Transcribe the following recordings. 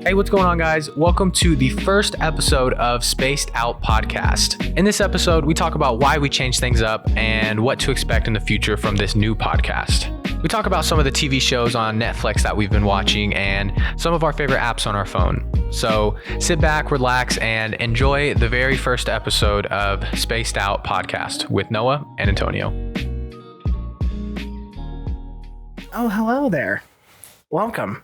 Hey, what's going on, guys? Welcome to the first episode of Spaced Out Podcast. In this episode, we talk about why we changed things up and what to expect in the future from this new podcast. We talk about some of the TV shows on Netflix that we've been watching and some of our favorite apps on our phone. So sit back, relax, and enjoy the very first episode of Spaced Out Podcast with Noah and Antonio. Oh, hello there. Welcome.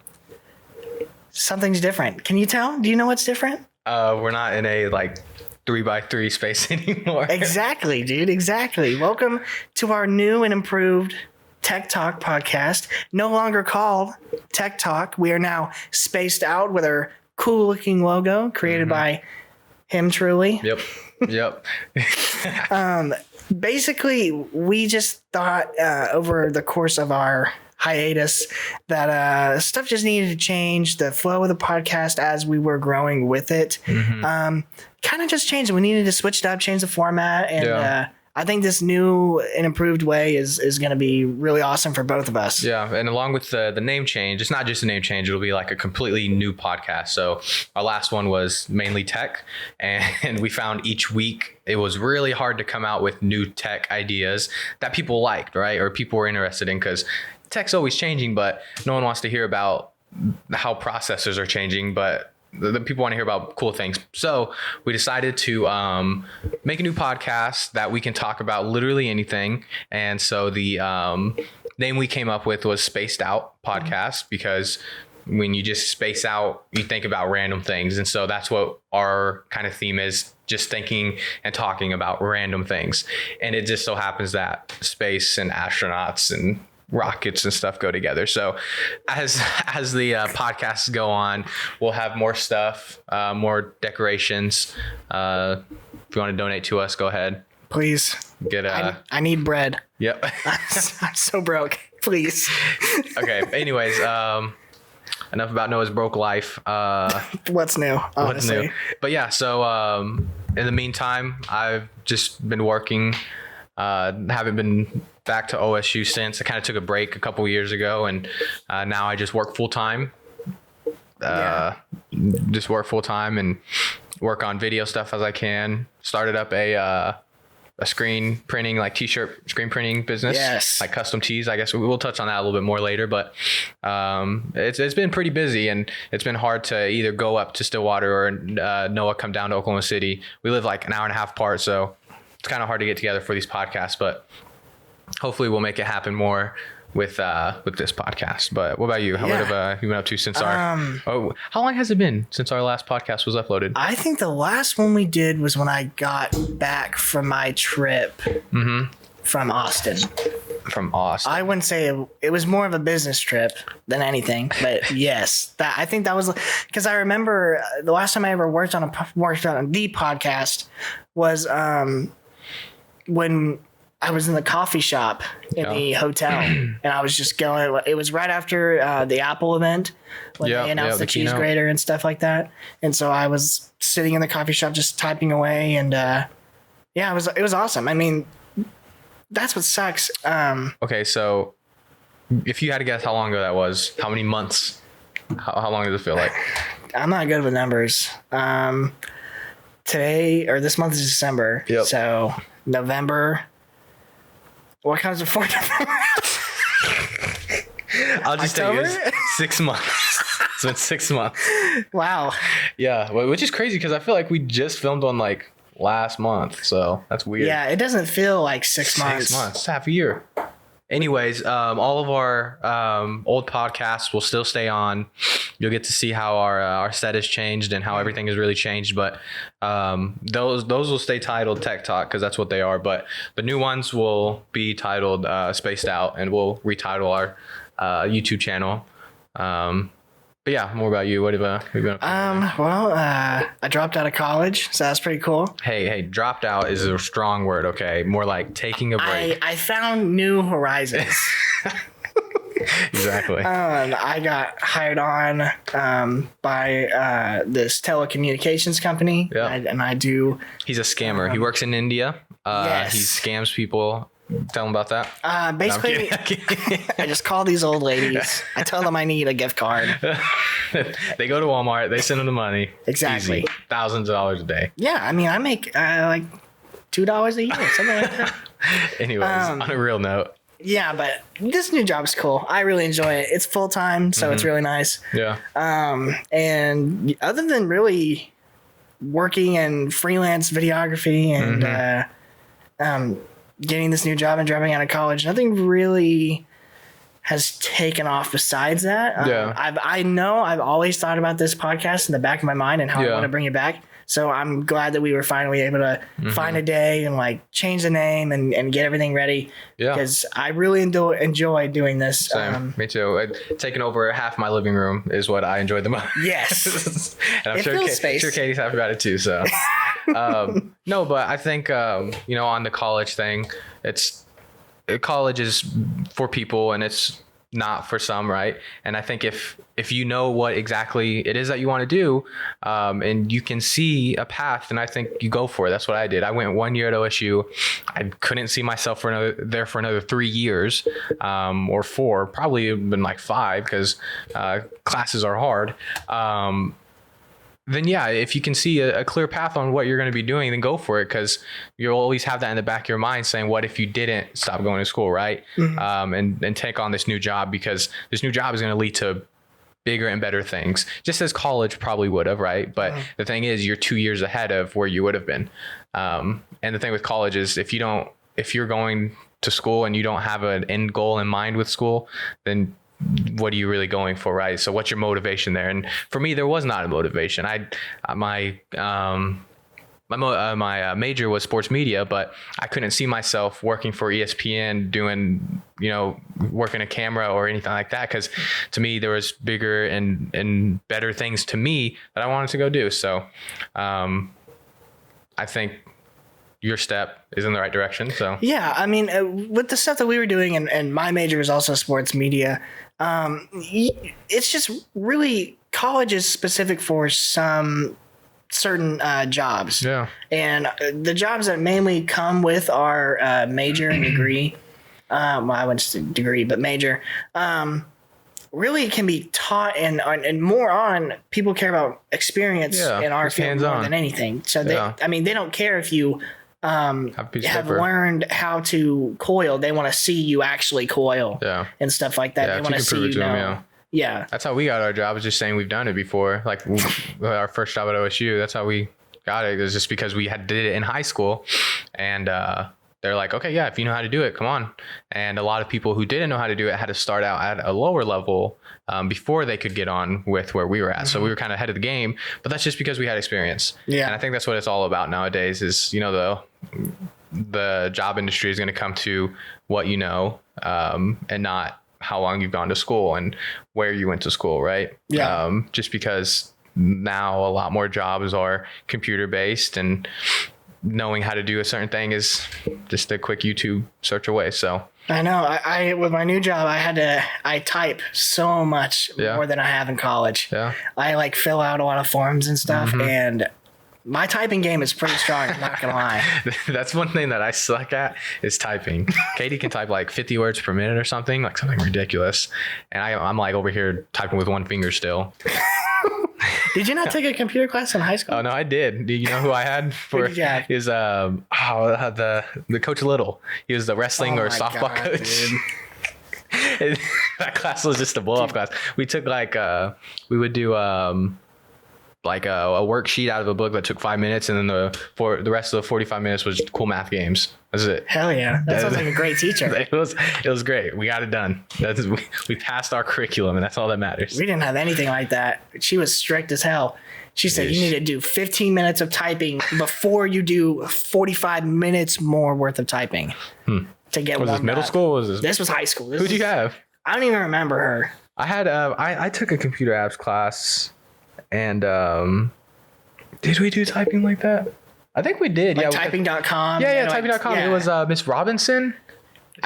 Something's different. Can you tell? Do you know what's different? We're not in a 3x3 space anymore. Exactly, dude. Exactly. Welcome to our new and improved Tech Talk podcast. No longer called Tech Talk. We are now spaced out with our cool looking logo created by him truly. Yep. Basically, we just thought over the course of our hiatus that stuff just needed to change. The flow of the podcast as we were growing with it kind of just changed. We needed to switch it up, change the format, and I think this new and improved way is going to be really awesome for both of us. Yeah, and along with the name change, it's not just a name change, it'll be like a completely new podcast. So our last one was mainly tech, and we found each week it was really hard to come out with new tech ideas that people liked, right? Or people were interested in, because tech's always changing, but no one wants to hear about how processors are changing, but the people want to hear about cool things. So we decided to make a new podcast that we can talk about literally anything. And so the name we came up with was Spaced Out Podcast, because when you just space out, you think about random things. And so that's what our kind of theme is, just thinking and talking about random things. And it just so happens that space and astronauts and rockets and stuff go together. So as the podcasts go on, we'll have more stuff, more decorations. If you want to donate to us, go ahead. Please. Get I need bread. Yep. I'm so broke. Please. Okay. Anyways, enough about Noah's broke life. What's new? Honestly. What's new? But yeah, so in the meantime, I've just been working. Haven't been back to OSU since. I kind of took a break a couple years ago, and now I just work full time. Just work full time and work on video stuff as I can. Started up a screen printing, like t-shirt screen printing business. Yes. Like custom tees. I guess we'll touch on that a little bit more later, but it's been pretty busy, and it's been hard to either go up to Stillwater or Noah come down to Oklahoma City. We live like an hour and a half apart, so it's kind of hard to get together for these podcasts, but hopefully we'll make it happen more with this podcast. But what about you? What have you been up to since how long has it been since our last podcast was uploaded? I think the last one we did was when I got back from my trip from Austin. I wouldn't say it was more of a business trip than anything, but yes, I think that was because I remember the last time I ever worked on the podcast was when I was in the coffee shop in the hotel, and I was just going. It was right after the Apple event when they announced the cheese grater and stuff like that. And so I was sitting in the coffee shop just typing away, and it was awesome. I mean, that's what sucks. Okay, so if you had to guess how long ago that was, how many months? How long does it feel like? I'm not good with numbers. This month is December. Yep. So November. What comes before November? I'll just tell you, it's 6 months. It's been 6 months. Wow. Yeah, which is crazy because I feel like we just filmed on last month, so that's weird. Yeah, it doesn't feel like 6 months. 6 months, half a year. Anyways, all of our old podcasts will still stay on. You'll get to see how our set has changed and how everything has really changed. But those will stay titled Tech Talk because that's what they are. But the new ones will be titled Spaced Out, and we'll retitle our YouTube channel. But yeah, more about you. What have you been up to? I dropped out of college, so that's pretty cool. Hey, dropped out is a strong word, okay? More like taking a break. I found new horizons. Exactly. I got hired on by this telecommunications company. Yeah. And I do. He's a scammer. He works in India. Yes. He scams people Tell them about that. Basically, No, I'm kidding. I just call these old ladies. I tell them I need a gift card. They go to Walmart. They send them the money. Exactly. Easy. Thousands of dollars a day. Yeah, I mean, I make like $2 a year, something like that. Anyways, on a real note. Yeah, but this new job's cool. I really enjoy it. It's full time, so it's really nice. Yeah. And other than really working in freelance videography and getting this new job and dropping out of college, nothing really has taken off besides that. I know I've always thought about this podcast in the back of my mind and how I want to bring it back. So I'm glad that we were finally able to find a day and like change the name and get everything ready. Yeah. Because I really enjoy doing this. Same. Me too. Taking over half my living room is what I enjoy the most. Yes. And I'm sure Katie's happy about it too. So no, but I think, on the college thing, college is for people and it's not for some, right? And I think if you know what exactly it is that you want to do, and you can see a path, then I think you go for it. That's what I did. I went 1 year at OSU. I couldn't see myself for another 3 years, or 4, probably been like 5 because classes are hard. Then yeah, if you can see a clear path on what you're going to be doing, then go for it, because you'll always have that in the back of your mind saying, what if you didn't stop going to school, right? And take on this new job, because this new job is going to lead to bigger and better things, just as college probably would have, right? But the thing is, you're 2 years ahead of where you would have been. And the thing with college is if you're going to school and you don't have an end goal in mind with school, then what are you really going for, right? So what's your motivation there? And for me, there was not a motivation. My major was sports media, but I couldn't see myself working for ESPN doing, working a camera or anything like that. Because to me, there was bigger and better things to me that I wanted to go do. So I think your step is in the right direction. So yeah, I mean, with the stuff that we were doing, and my major is also sports media. It's just really, college is specific for some certain jobs. Yeah. And the jobs that mainly come with our major and degree, well, I wouldn't say degree, but major, really can be taught and more on. People care about experience in our field more than anything. So they don't care if you have learned how to coil. They want to see you actually coil and stuff like that. They want to see you know. Yeah. That's how we got our job, is just saying we've done it before. Like our first job at OSU, that's how we got it. It was just because we did it in high school, and they're like, okay, yeah, if you know how to do it, come on. And a lot of people who didn't know how to do it had to start out at a lower level before they could get on with where we were at. So we were kind of ahead of the game, but that's just because we had experience. Yeah. And I think that's what it's all about nowadays is, the job industry is going to come to what you know, and not how long you've gone to school and where you went to school, right? Yeah. Just because now a lot more jobs are computer based, and knowing how to do a certain thing is just a quick YouTube search away. So I know I with my new job, I type so much more than I have in college. Yeah. I fill out a lot of forms and stuff, and my typing game is pretty strong. I'm not gonna lie. That's one thing that I suck at, is typing. Katie can type 50 words per minute or something ridiculous, and I'm over here typing with one finger still. Did you not take a computer class in high school? Oh no, I did. Do you know who I had for his the Coach Little? He was the wrestling or softball coach. That class was just a blow up class. We took we would do a worksheet out of a book that took 5 minutes, and then the rest of the 45 minutes was cool math games. That's it. Hell yeah. That sounds like a great teacher. It was great. We got it done. We passed our curriculum, and that's all that matters. We didn't have anything like that. She was strict as hell. She said you need to do 15 minutes of typing before you do 45 minutes more worth of typing to get. Was this middle school? Or was this was high school. Who'd you have? I don't even remember her. I had I took a computer apps class, and did we do typing like that? I think we did. Typing.com. Yeah, typing.com. It was Miss Robinson.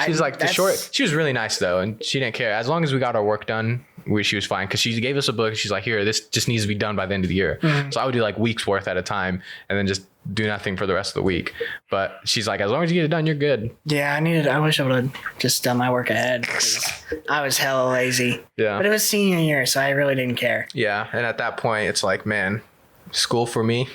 She's like the short. She was really nice though, and she didn't care as long as we got our work done. She was fine because she gave us a book. She's like, here, this just needs to be done by the end of the year. So I would do like weeks worth at a time, and then just do nothing for the rest of the week. But she's like, as long as you get it done, you're good. Yeah, I wish I would have just done my work ahead because I was hella lazy. Yeah, but it was senior year, so I really didn't care. Yeah, and at that point, it's like, man, school for me.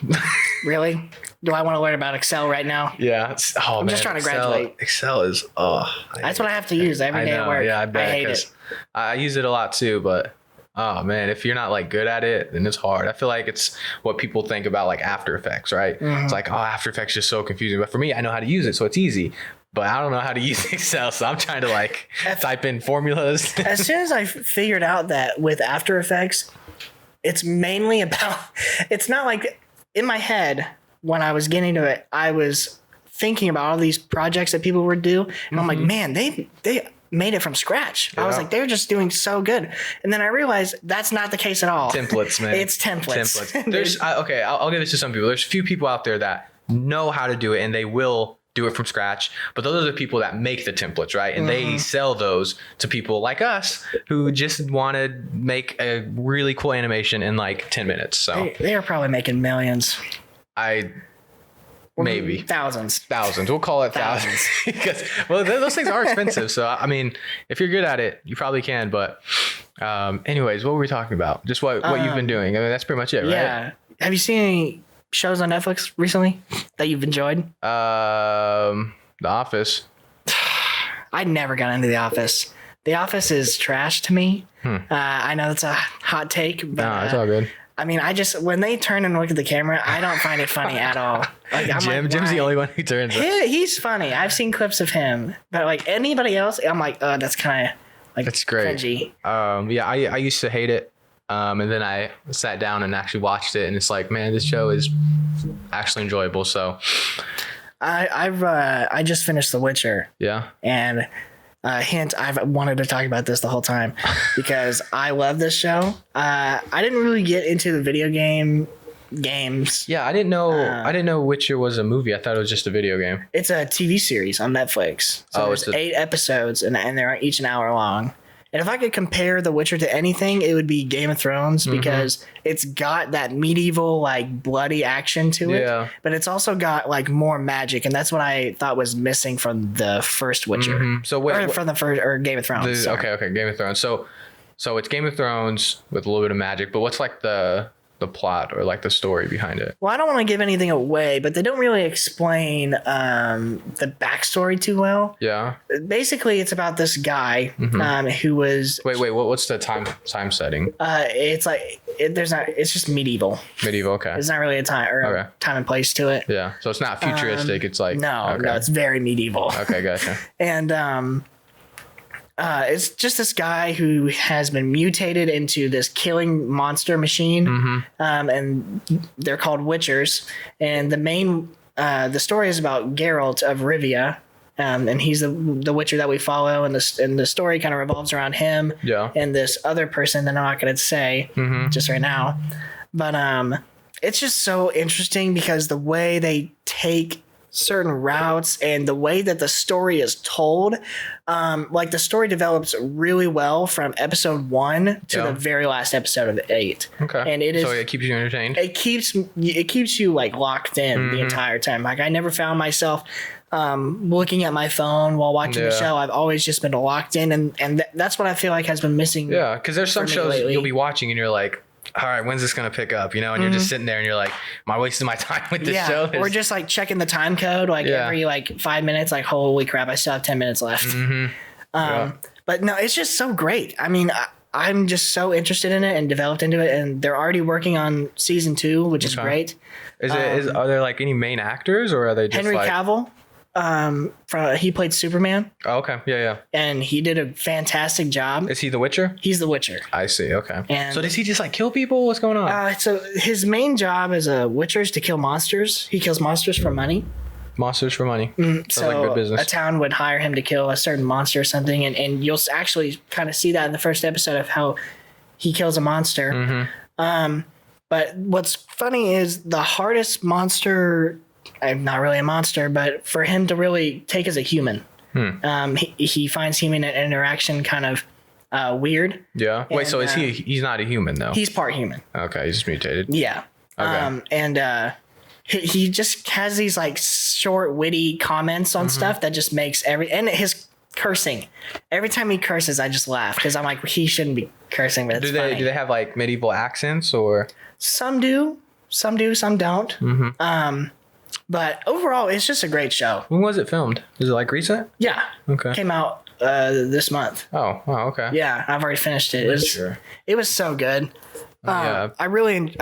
Really? Do I want to learn about Excel right now? Yeah. I'm just trying to graduate. Excel is, that's what I have to use every day at work. Yeah, I bet. I hate it. I use it a lot too, but oh man, if you're not like good at it, then it's hard. I feel like it's what people think about like After Effects, right? It's like, oh, After Effects is just so confusing. But for me, I know how to use it, so it's easy. But I don't know how to use Excel, so I'm trying to like type in formulas. As soon as I figured out that with After Effects, it's mainly about, it's not like in my head when I was getting to it, I was thinking about all these projects that people would do. And I'm like, man, they made it from scratch. Yeah. I was like, they're just doing so good. And then I realized that's not the case at all. Templates, man. It's templates. I'll give this to some people. There's a few people out there that know how to do it and they will do it from scratch. But those are the people that make the templates, right? And they sell those to people like us who just want to make a really cool animation in like 10 minutes. So they are probably making millions. Maybe thousands. We'll call it thousands because those things are expensive. So I mean, if you're good at it, you probably can. But anyways, what were we talking about? Just what you've been doing. I mean, that's pretty much it, right? Yeah. Have you seen any shows on Netflix recently that you've enjoyed? The Office. I never got into The Office. The Office is trash to me. I know that's a hot take, but no, it's all good. I mean, when they turn and look at the camera, I don't find it funny at all. Like, Jim's the only one who turns. He's funny. I've seen clips of him, but like anybody else, I'm like, oh, that's kind of like that's great. Cringy. Yeah, I used to hate it, and then I sat down and actually watched it, and it's like, man, this show is actually enjoyable. So, I just finished The Witcher. Yeah, and. Hint, I've wanted to talk about this the whole time because I love this show. I didn't really get into the video games. Yeah, I didn't know Witcher was a movie. I thought it was just a video game. It's a TV series on Netflix. So there's 8 episodes and they're each an hour long. And if I could compare The Witcher to anything, it would be Game of Thrones because it's got that medieval, like, bloody action to it. But it's also got, like, more magic. And that's what I thought was missing from the first Witcher. So from the first, or Game of Thrones. Okay, Game of Thrones. So it's Game of Thrones with a little bit of magic. But what's, like, the plot or like the story behind it? Well, I don't want to give anything away, but they don't really explain the backstory too well. Yeah. Basically, it's about this guy who was. Wait. What's the time setting? It's like it's just medieval. Medieval. Okay. It's not really a time time and place to it. Yeah. So it's not futuristic. It's like no, it's very medieval. Okay, gotcha. And it's just this guy who has been mutated into this killing monster machine, and they're called Witchers. And the story is about Geralt of Rivia, and he's the Witcher that we follow, and the story kind of revolves around him and this other person that I'm not going to say just right now. But it's just so interesting because the way they take certain routes and the way that the story is told, like the story develops really well from episode 1 to the very last episode of 8. Okay. And so it keeps you entertained. It keeps you like locked in the entire time. Like I never found myself looking at my phone while watching the show. I've always just been locked in, and that's what I feel like has been missing. Yeah, because there's some shows you'll be watching and you're like, all right, when's this going to pick up? You know, and you're just sitting there and you're like, am I wasting my time with this show? Or just like checking the time code every like 5 minutes, like, holy crap, I still have 10 minutes left. But no, it's just so great. I mean, I'm just so interested in it and developed into it, and they're already working on season 2, which is great. Are there like any main actors, or are they just Henry Cavill? He played Superman. Oh, okay. Yeah. And he did a fantastic job. Is he the Witcher? He's the Witcher. I see. Okay. And so does he just like kill people? What's going on? So his main job as a Witcher is to kill monsters. He kills monsters for money. Monsters for money. Sounds like good business. A town would hire him to kill a certain monster or something, and you'll actually kind of see that in the first episode of how he kills a monster. But what's funny is the hardest monster, I'm not really a monster, but for him to really take as a human. He finds human interaction kind of weird. Yeah. Wait, so is he's not a human though? He's part human. Okay, he's just mutated. Yeah. Okay. He just has these like short, witty comments on stuff that just makes and his cursing. Every time he curses, I just laugh because I'm like, he shouldn't be cursing, but it's funny. Do they have like medieval accents or? Some do, some don't. But overall, it's just a great show. When was it filmed? Is it like recent? Yeah. Okay. Came out this month. Oh, okay. Yeah, I've already finished it. It was so good. I really enjoyed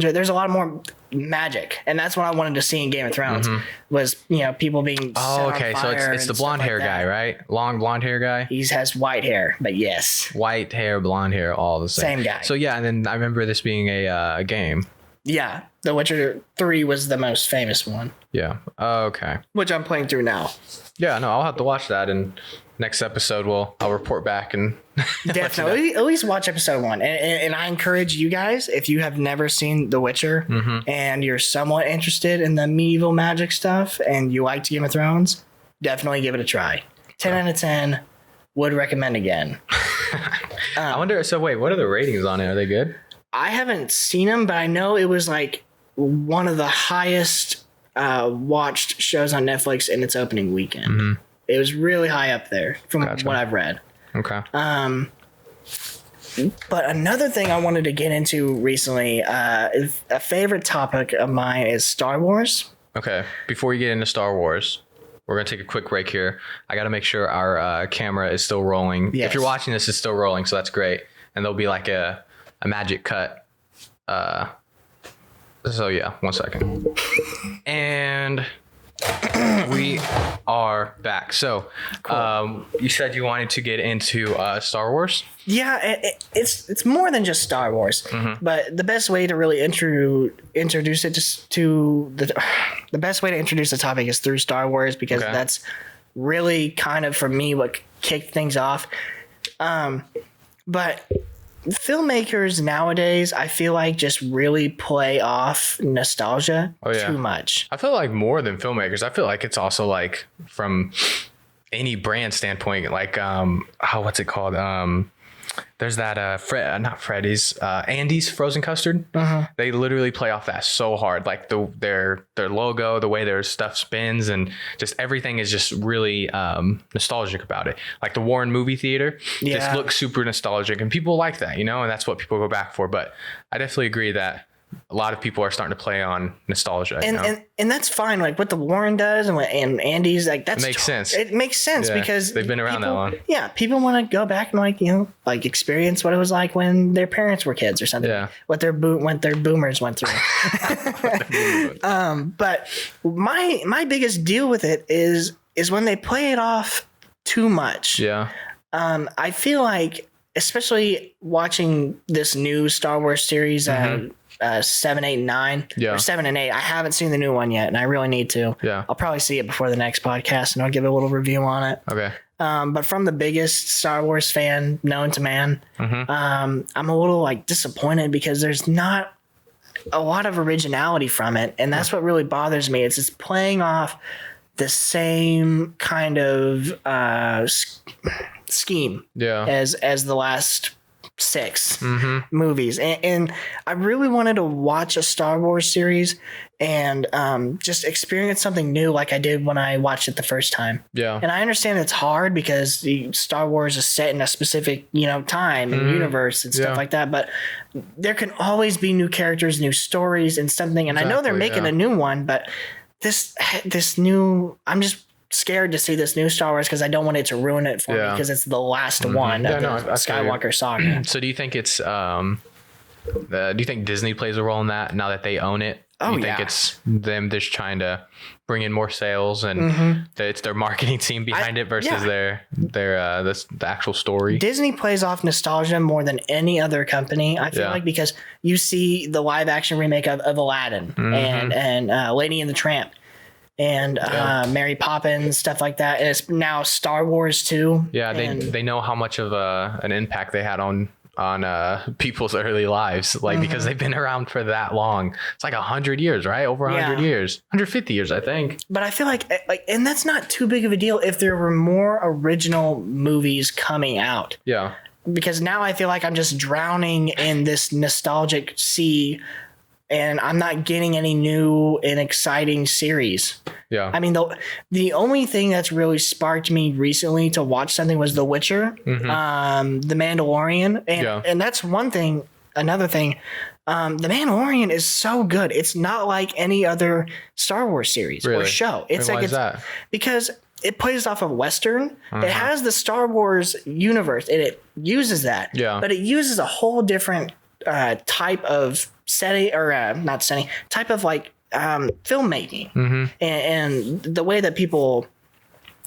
it. There's a lot more magic, and that's what I wanted to see in Game of Thrones was, people being set on fire. So it's the blonde hair guy, right? Long blonde hair guy. He has white hair, but yes. White hair, blonde hair, all the same. Same guy. So yeah, and then I remember this being a game. Yeah, The Witcher 3 was the most famous one. Yeah. Okay. Which I'm playing through now. Yeah, no, I'll have to watch that, and next episode I'll report back and definitely at least watch episode 1. And I encourage you guys, if you have never seen The Witcher and you're somewhat interested in the medieval magic stuff and you liked Game of Thrones, definitely give it a try. 10 out of 10, would recommend again. I wonder. So wait, what are the ratings on it? Are they good? I haven't seen them, but I know it was like one of the highest watched shows on Netflix in its opening weekend. It was really high up there from what I've read. Okay. But another thing I wanted to get into recently, a favorite topic of mine is Star Wars. Okay. Before you get into Star Wars, we're going to take a quick break here. I got to make sure our camera is still rolling. Yes. If you're watching this, it's still rolling, so that's great. And there'll be like a magic cut. So yeah, 1 second. And we are back. So cool. You said you wanted to get into Star Wars? Yeah, it's more than just Star Wars. But the best way to really introduce it to the best way to introduce the topic is through Star Wars, because that's really kind of, for me, what kicked things off. But filmmakers nowadays, I feel like, just really play off nostalgia too much. I feel like more than filmmakers, I feel like it's also like from any brand standpoint, like what's it called? There's that not Freddy's, Andy's frozen custard. They literally play off that so hard, like their logo, the way their stuff spins, and just everything is just really nostalgic about it. Like the Warren movie theater just looks super nostalgic, and people like that, and that's what people go back for. But I definitely agree that a lot of people are starting to play on nostalgia, and that's fine. Like what the Warren does and Andy's, like that makes sense. It makes sense because they've been around that long. Yeah, people want to go back and experience what it was like when their parents were kids or something. Yeah, what their boomers went through. But my biggest deal with it is when they play it off too much. Yeah. I feel like, especially watching this new Star Wars series, 7, 8, 9, or 7 and 8. I haven't seen the new one yet, and I really need to. Yeah, I'll probably see it before the next podcast, and I'll give a little review on it. Okay. But from the biggest Star Wars fan known to man, I'm a little disappointed because there's not a lot of originality from it, and that's what really bothers me. It's just playing off the same kind of scheme as the last 6 movies, and I really wanted to watch a Star Wars series and just experience something new, like I did when I watched it the first time. Yeah, and I understand it's hard because the Star Wars is set in a specific time and universe and stuff like that, but there can always be new characters, new stories, and something. And I know they're making a new one, but this new, I'm just scared to see this new Star Wars because I don't want it to ruin it for me, because it's the last one of the Skywalker saga. So do you think it's do you think Disney plays a role in that now that they own it? Do you think it's them just trying to bring in more sales, and it's their marketing team behind it versus the actual story? Disney plays off nostalgia more than any other company, I feel like, because you see the live action remake of Aladdin and Lady and the Tramp and Mary Poppins, stuff like that, and it's now Star Wars too. Yeah, they know how much of an impact they had on on people's early lives, like because they've been around for that long. It's like 100 years, right? Over 100 years, 150 years, I think. But I feel like, and that's not too big of a deal if there were more original movies coming out. Yeah. Because now I feel like I'm just drowning in this nostalgic sea, and I'm not getting any new and exciting series. Yeah. I mean, the only thing that's really sparked me recently to watch something was The Witcher, The Mandalorian. And that's one thing. Another thing, The Mandalorian is so good. It's not like any other Star Wars series or show. It's why is that? Because it plays off of Western. It has the Star Wars universe, and it uses that. Yeah. But it uses a whole different type of setting, or not setting, type of like filmmaking, and the way that people,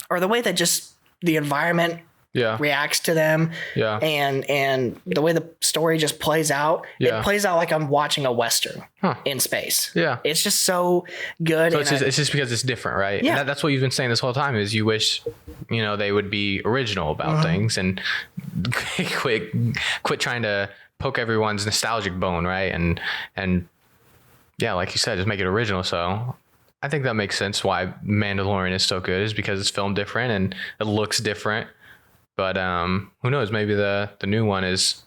or the way that just the environment reacts to them, and the way the story just plays out. It plays out like I'm watching a Western in space. Yeah, it's just so good. So it's just because it's different, right? Yeah, and that's what you've been saying this whole time, is you wish, you know, they would be original about things and quit trying to poke everyone's nostalgic bone, right? And yeah, like you said, just make it original. So I think that makes sense why Mandalorian is so good, is because it's filmed different and it looks different. But who knows? Maybe the new one is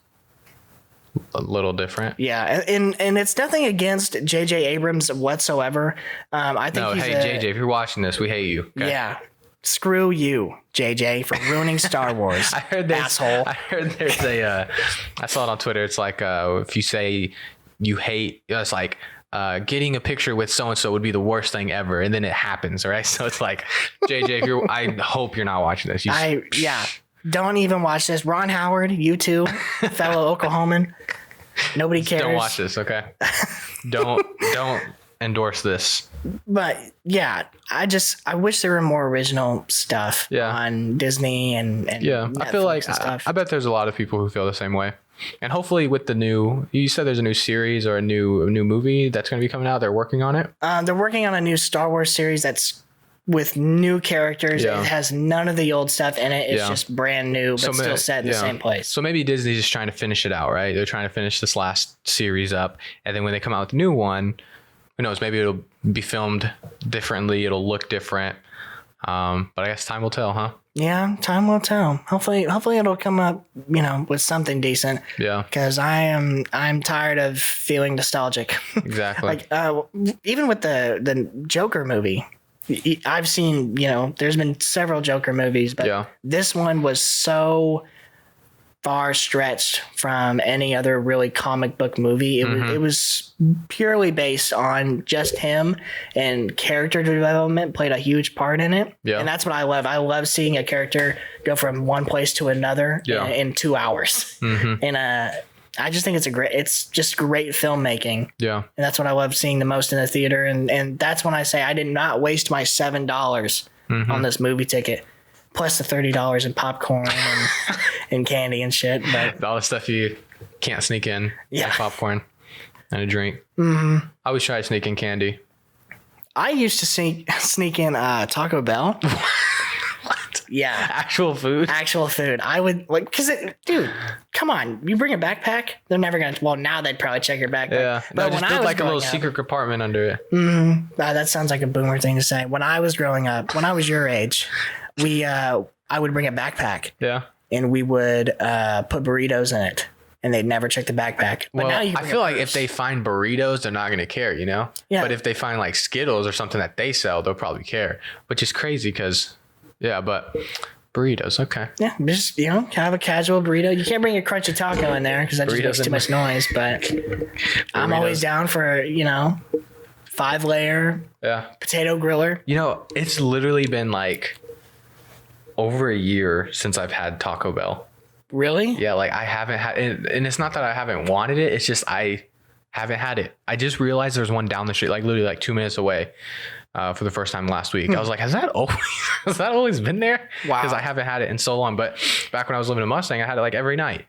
a little different. Yeah, and it's nothing against J.J. Abrams whatsoever. I think JJ, if you're watching this, we hate you. Okay? Yeah. Screw you, JJ, for ruining Star Wars. Asshole. I heard there's I saw it on Twitter. It's like if you say you hate, it's like getting a picture with so-and-so would be the worst thing ever. And then it happens, right? So it's like, JJ, I hope you're not watching this. Don't even watch this. Ron Howard, you too, fellow Oklahoman. Nobody cares. Don't watch this, okay? Don't endorse this. But yeah, I wish there were more original stuff on Disney and Netflix, I feel like I bet there's a lot of people who feel the same way. And hopefully with the new, you said there's a new series or a new movie that's going to be coming out. They're working on it. They're working on a new Star Wars series that's with new characters. It has none of the old stuff in it. It's just brand new, but still set in the same place. So maybe Disney's just trying to finish it out, right? They're trying to finish this last series up. And then when they come out with the new one, who knows, maybe it'll be filmed differently. It'll look different. But I guess time will tell, huh? Yeah, time will tell. Hopefully it'll come up, with something decent. Yeah. Because I'm tired of feeling nostalgic. Exactly. Like even with the Joker movie, I've seen, there's been several Joker movies, but this one was so far stretched from any other really comic book movie. It was purely based on just him, and character development played a huge part in it. Yeah. And that's what I love. I love seeing a character go from one place to another in 2 hours. And I just think it's just great filmmaking. Yeah. And that's what I love seeing the most in the theater. And that's when I say I did not waste my $7 on this movie ticket, plus the $30 in popcorn and candy and shit. But all the stuff you can't sneak in, like popcorn and a drink. I always try to sneak in candy. I used to sneak in Taco Bell. What? Yeah. Actual food? Actual food. I would dude, come on. You bring a backpack? They're never going to, well, now they'd probably check your backpack. Yeah. But just build like a little secret compartment under it. That sounds like a boomer thing to say. When I was growing up, when I was your age, I would bring a backpack. Yeah. And we would put burritos in it, and they'd never check the backpack. But now you can I feel like if they find burritos, they're not going to care, Yeah. But if they find like Skittles or something that they sell, they'll probably care, which is crazy because, but burritos, okay. Yeah, just, kind of a casual burrito. You can't bring a crunchy taco in there because that just makes too much noise, but I'm always down for, 5-layer potato griller. It's literally been like over a year since I've had Taco Bell. Really? Yeah, like I haven't had it, and it's not that I haven't wanted it, it's just I haven't had it. I just realized there's one down the street, like literally like 2 minutes away, for the first time last week. I was like, has that always been there? Wow. Because I haven't had it in so long. But back when I was living in Mustang, I had it like every night.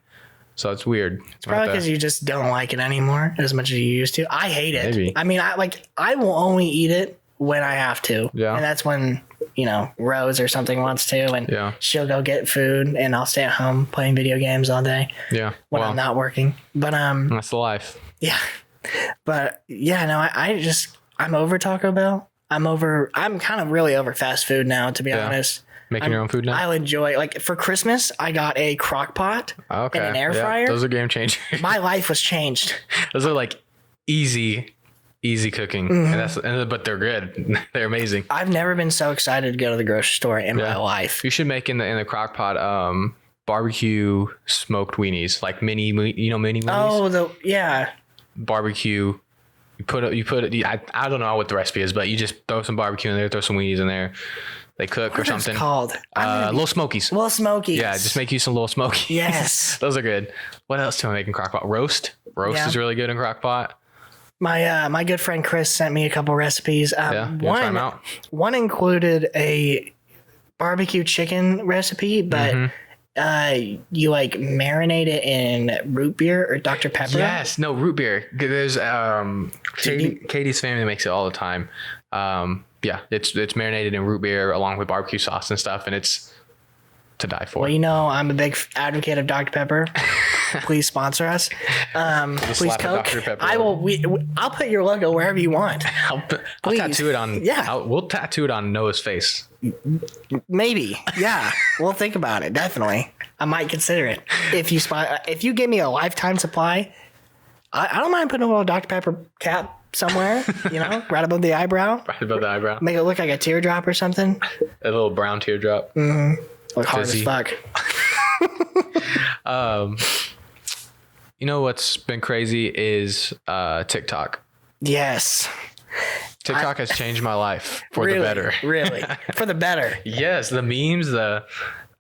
So it's weird. It's probably because you just don't like it anymore as much as you used to. I hate it. Maybe. I mean, I will only eat it when I have to. Yeah. And that's when Rose or something wants to, and she'll go get food, and I'll stay at home playing video games all day. Yeah. When I'm not working. But that's the life. Yeah. But yeah, no, I'm over Taco Bell. I'm kind of really over fast food now, to be honest. Making your own food now? I'll enjoy, like, for Christmas, I got a crock pot and an air fryer. Those are game changers. My life was changed. Those are like easy cooking. But they're good. They're amazing. I've never been so excited to go to the grocery store in my life. You should make in the crock pot barbecue smoked weenies, like mini weenies. Oh, barbecue. You put it. I don't know what the recipe is, but you just throw some barbecue in there, throw some weenies in there. They cook or something. What's it called? Little Smokies. Little Smokies. Yeah, just make you some Little Smokies. Yes. Those are good. What else do I make in crock pot? Roast is really good in crock pot. My good friend Chris sent me a couple recipes. Try them out? One included a barbecue chicken recipe, but you like marinate it in root beer or Dr. Pepper. Yes, no, root beer. There's Katie's family makes it all the time. It's marinated in root beer along with barbecue sauce and stuff, and it's to die for. Well, I'm a big advocate of Dr. Pepper. Please sponsor us. Please Coke. I will. I'll put your logo wherever you want. I'll tattoo it on. Yeah, we'll tattoo it on Noah's face. Maybe. Yeah, we'll think about it. Definitely, I might consider it. If you give me a lifetime supply, I don't mind putting a little Dr. Pepper cap somewhere. Right above the eyebrow. Right above the eyebrow. Make it look like a teardrop or something. A little brown teardrop. Look hard as fuck. What's been crazy is TikTok. Yes. TikTok has changed my life for the better. Really? For the better. Yes, the memes, I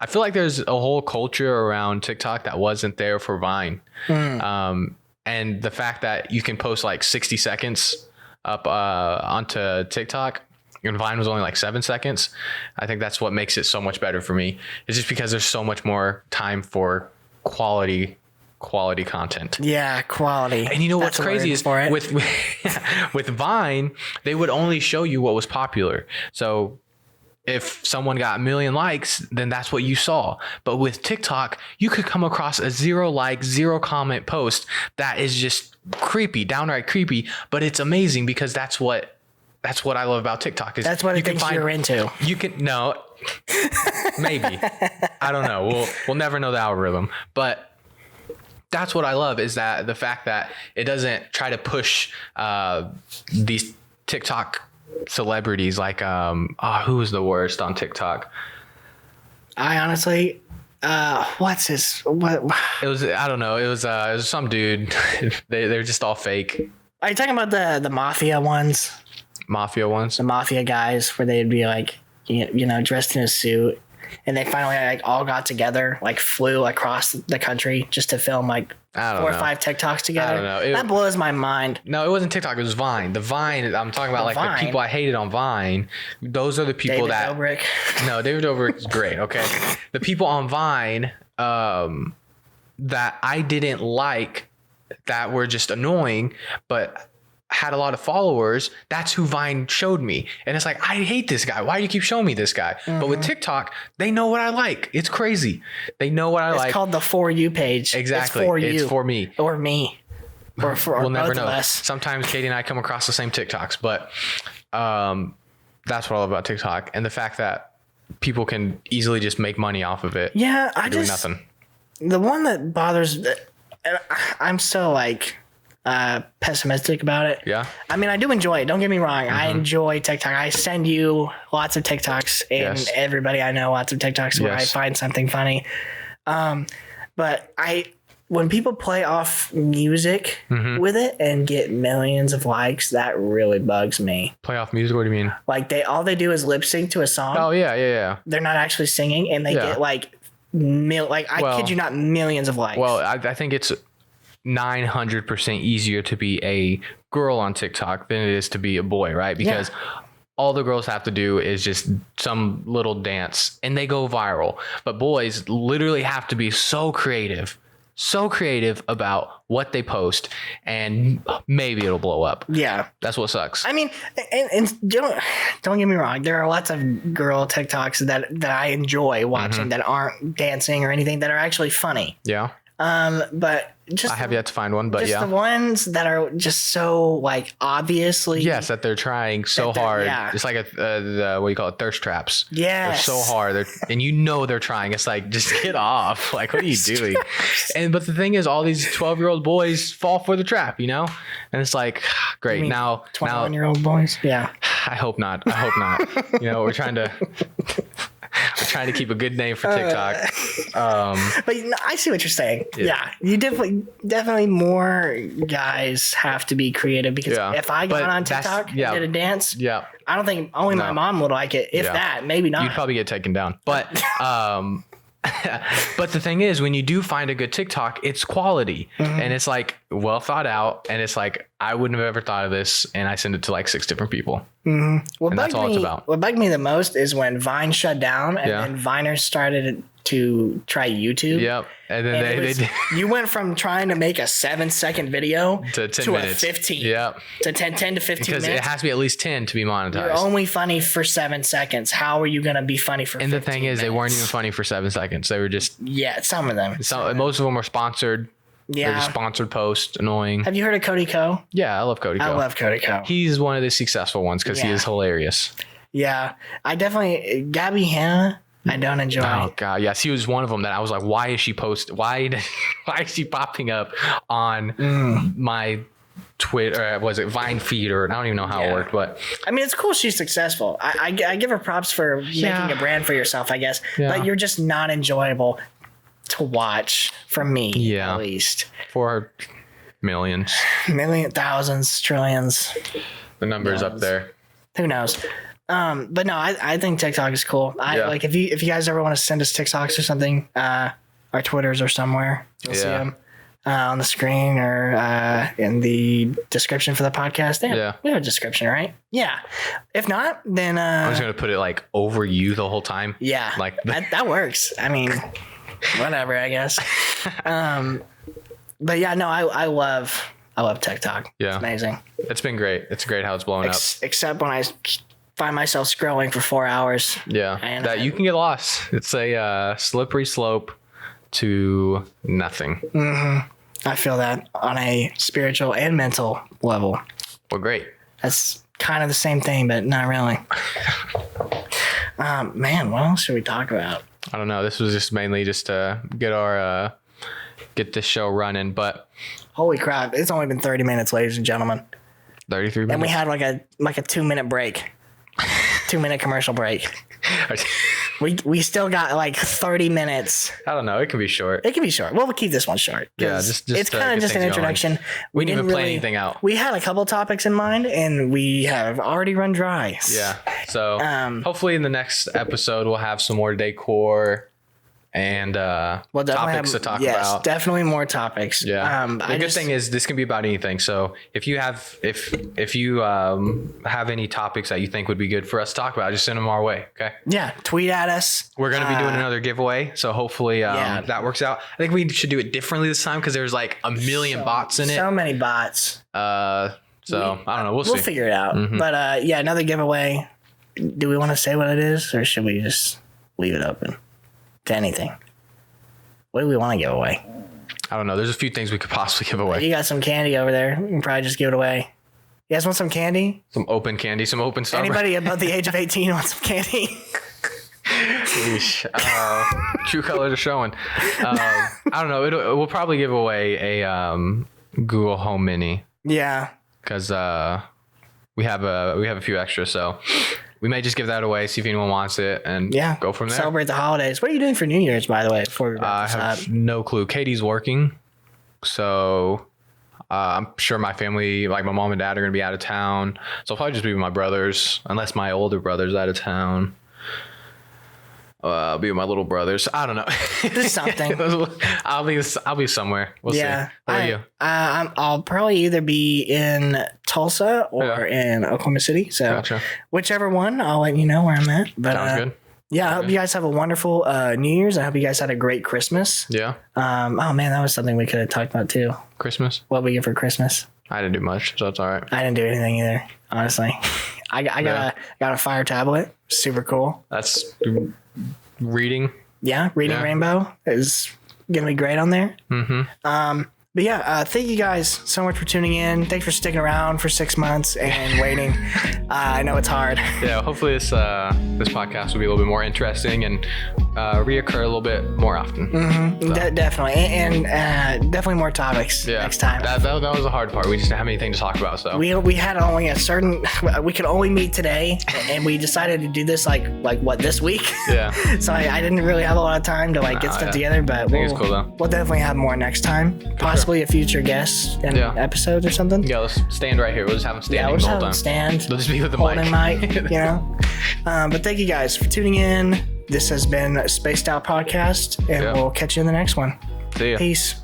feel like there's a whole culture around TikTok that wasn't there for Vine. And the fact that you can post like 60 seconds up onto TikTok, and Vine was only like 7 seconds. I think that's what makes it so much better for me. It's just because there's so much more time for quality content. Yeah, quality. And you know what's crazy is with Vine, they would only show you what was popular. So if someone got 1 million likes, then that's what you saw. But with TikTok, you could come across a 0 like, 0 comment post that is just creepy, downright creepy, but it's amazing because that's what I love about TikTok. Is that's what it thinks you're into. You can maybe. I don't know. We'll never know the algorithm, but that's what I love is that the fact that it doesn't try to push these TikTok celebrities like who was the worst on TikTok? I honestly what it was, I don't know, it was some dude. they're just all fake. Are you talking about the mafia ones? The mafia guys where they'd be like dressed in a suit, and they finally like all got together, like flew across the country just to film like 4 or 5 TikToks together. I don't know. That blows my mind. No, it wasn't TikTok. It was Vine. The Vine I'm talking about, the people I hated on Vine. Those are the people David Dobrik. No, David Dobrik is great. Okay, the people on Vine that I didn't like, that were just annoying, but had a lot of followers, that's who Vine showed me. And it's like, I hate this guy. Why do you keep showing me this guy? But with TikTok, they know what I like. It's crazy. They know what I like. It's called the For You page. Exactly. It's for you. It's for me. Or me. Or for we'll never know. Sometimes Katie and I come across the same TikToks, but that's what I love about TikTok. And the fact that people can easily just make money off of it. Yeah, doing nothing. The one that bothers, I'm so like pessimistic about it. Yeah. I mean, I do enjoy it. Don't get me wrong. I enjoy TikTok. I send you lots of TikToks, and everybody I know lots of TikToks where I find something funny. But when people play off music with it and get millions of likes, that really bugs me. Play off music? What do you mean? Like all they do is lip sync to a song. Oh yeah. They're not actually singing, and they get like I kid you not, millions of likes. Well, I think it's 900% easier to be a girl on TikTok than it is to be a boy, right? Because all the girls have to do is just some little dance and they go viral. But boys literally have to be so creative so creative about what they post, and maybe it'll blow up. Yeah. That's what sucks. I mean, and don't get me wrong. There are lots of girl TikToks that I enjoy watching that aren't dancing or anything, that are actually funny. Yeah. But just I have yet to find one, but just yeah. the ones that are just so like obviously. Yes, that they're trying so hard. Yeah. It's like the what do you call it? Thirst traps. Yes. They're so hard. And they're trying. It's like, just get off. Like, what are you doing? But the thing is, all these 12-year-old boys fall for the trap, And it's like, great. Now 21-year-old boys. Yeah. I hope not. We're trying to keep a good name for TikTok. But I see what you're saying. Yeah. You definitely more guys have to be creative, because if I got on TikTok and did a dance, I don't think only my mom would like it. If that, maybe not. You'd probably get taken down. But but the thing is, when you do find a good TikTok, it's quality and it's like well thought out, and it's like, I wouldn't have ever thought of this, and I send it to like 6 different people. And that's all it's about. What bugged me the most is when Vine shut down, and then Viners started to try YouTube. Yep. And then you went from trying to make a 7-second video to 10 minutes. A 15. Yep. To 10 to 15 because minutes. It has to be at least 10 to be monetized. You're only funny for 7 seconds. How are you going to be funny for 15 minutes? And the thing is, they weren't even funny for 7 seconds. They were just... Yeah, some of them. Most of them were sponsored. Yeah. They're just sponsored posts. Annoying. Have you heard of Cody Ko? Yeah, I love Cody Ko. I love Cody Ko. He's one of the successful ones because he is hilarious. Yeah. I definitely... Gabby Hanna... I don't enjoy. Oh god, yes, he was one of them that I was like, why is she why is she popping up on my Twitter? Was it Vine feed, or I don't even know how it worked, but I mean, it's cool she's successful. I give her props for making a brand for yourself, I guess. Yeah. But you're just not enjoyable to watch, for me, at least. For millions, thousands, trillions. The number's up there. Who knows? But no, I think TikTok is cool. Like if you guys ever want to send us TikToks or something, our Twitters are somewhere. You'll see them on the screen or in the description for the podcast. We have a description, right? Yeah. If not, then I'm just gonna put it like over you the whole time. Yeah, like that works. I mean, whatever, I guess. But yeah, no, I love TikTok. Yeah, it's amazing. It's been great. It's great how it's blowing up. Except when I find myself scrolling for 4 hours. Yeah, and that you can get lost. It's a slippery slope to nothing. I feel that on a spiritual and mental level. Well, great. That's kind of the same thing, but not really. Man, what else should we talk about? I don't know. This was just mainly just to get this show running, but holy crap, it's only been 30 minutes, ladies and gentlemen. 33 minutes. And we had like a 2-minute break. 2-minute commercial break. We still got like 30 minutes. I don't know. It can be short. It can be short. Well, we'll keep this one short. Yeah, just it's kind of just an introduction. We didn't even plan anything out. We had a couple topics in mind, and we have already run dry. Yeah. So hopefully in the next episode we'll have some more decor and topics to talk about. Yes, definitely more topics. Yeah. The good thing is this can be about anything. So if you have any topics that you think would be good for us to talk about, just send them our way. Okay. Yeah. Tweet at us. We're going to be doing another giveaway. So hopefully that works out. I think we should do it differently this time because there's like a million bots in it. So many bots. I don't know. We'll see. We'll figure it out. But another giveaway. Do we want to say what it is, or should we just leave it open to anything? What do we want to give away? I don't know. There's a few things we could possibly give away. You got some candy over there. You can probably just give it away. You guys want some candy? Some open candy, some open stuff. Anybody above the age of 18 wants some candy? True colors are showing. I don't know. We'll probably give away a Google Home Mini. Yeah. Because we have a few extras, so we may just give that away, see if anyone wants it, and go from there. Celebrate the holidays. What are you doing for New Year's, by the way? Before we wrap this have no clue. Katie's working, so I'm sure my family, like my mom and dad, are going to be out of town. So I'll probably just be with my brothers, unless my older brother's out of town. I'll be with my little brothers. I don't know. Do something. I'll be somewhere. We'll see. Where are you? I'll probably either be in Tulsa or in Oklahoma City. So whichever one, I'll let you know where I'm at. But, sounds good. Yeah, I hope you guys have a wonderful New Year's. I hope you guys had a great Christmas. Yeah. Oh man, that was something we could have talked about too. Christmas. What we get for Christmas? I didn't do much, so it's all right. I didn't do anything either, honestly. I got a Fire tablet. Super cool. That's reading. Yeah, Reading Rainbow is gonna be great on there. Mm-hmm. But yeah, thank you guys so much for tuning in. Thanks for sticking around for 6 months and waiting. I know it's hard. Yeah, hopefully this podcast will be a little bit more interesting and reoccur a little bit more often. Mm-hmm. So. Definitely, and definitely more topics next time. That was the hard part. We just didn't have anything to talk about. So we had only a certain. We could only meet today, and we decided to do this like what this week. Yeah. So I didn't really have a lot of time to get stuff together, but it's cool though. We'll definitely have more next time. Possibly a future guest in episodes or something. Yeah, let's stand right here. We'll just have them standing the whole time. Stand. They'll just be with the holding mic. You know. But thank you guys for tuning in. This has been a Spaced Out Podcast, and we'll catch you in the next one. See ya. Peace.